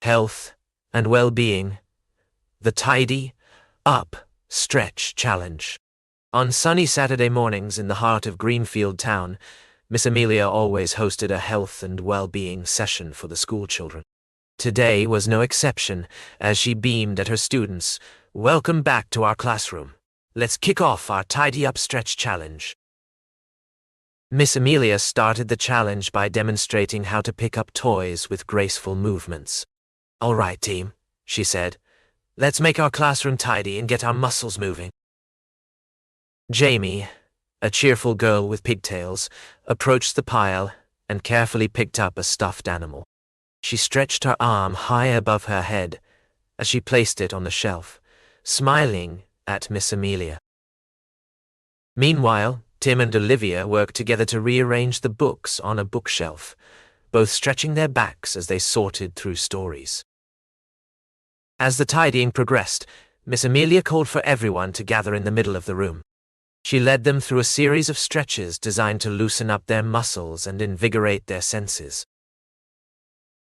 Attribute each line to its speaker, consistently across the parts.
Speaker 1: health, and well-being, the Tidy Up Stretch Challenge. On sunny Saturday mornings in the heart of Greenfield Town, Miss Amelia always hosted a health and well-being session for the school children. Today was no exception, as she beamed at her students. "Welcome back to our classroom. Let's kick off our Tidy Up Stretch Challenge." Miss Amelia started the challenge by demonstrating how to pick up toys with graceful movements. "All right, team," she said. "Let's make our classroom tidy and get our muscles moving." Jamie, a cheerful girl with pigtails, approached the pile and carefully picked up a stuffed animal. She stretched her arm high above her head as she placed it on the shelf, smiling at Miss Amelia. Meanwhile, Tim and Olivia worked together to rearrange the books on a bookshelf, both stretching their backs as they sorted through stories. As the tidying progressed, Miss Amelia called for everyone to gather in the middle of the room. She led them through a series of stretches designed to loosen up their muscles and invigorate their senses.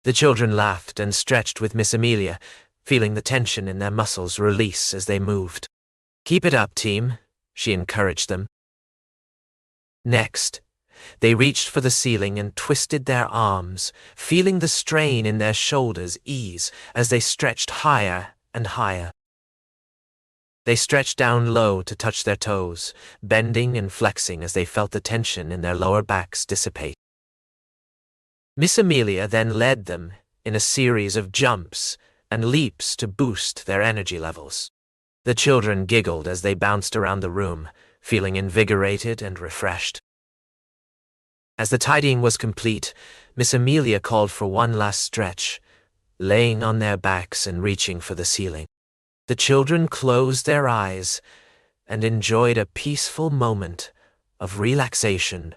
Speaker 1: The children laughed and stretched with Miss Amelia, feeling the tension in their muscles release as they moved. "Keep it up, team," she encouraged them. Next, they reached for the ceiling and twisted their arms, feeling the strain in their shoulders ease as they stretched higher and higher. They stretched down low to touch their toes, bending and flexing as they felt the tension in their lower backs dissipate. Miss Amelia then led them in a series of jumps and leaps to boost their energy levels. The children giggled as they bounced around the room, feeling invigorated and refreshed. As the tidying was complete, Miss Amelia called for one last stretch, laying on their backs and reaching for the ceiling. The children closed their eyes and enjoyed a peaceful moment of relaxation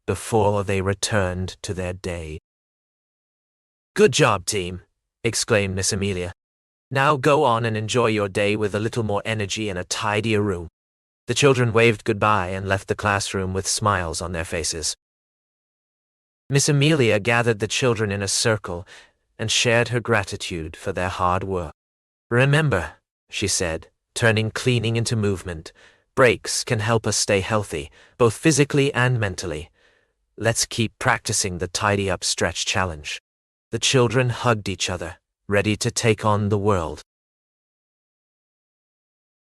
Speaker 1: before they returned to their day. "Good job, team," exclaimed Miss Amelia. "Now go on and enjoy your day with a little more energy and a tidier room." The children waved goodbye and left the classroom with smiles on their faces. Miss Amelia gathered the children in a circle and shared her gratitude for their hard work. "Remember," she said, turning cleaning into movement, "breaks can help us stay healthy, both physically and mentally. Let's keep practicing the Tidy Up Stretch Challenge." The children hugged each other, ready to take on the world.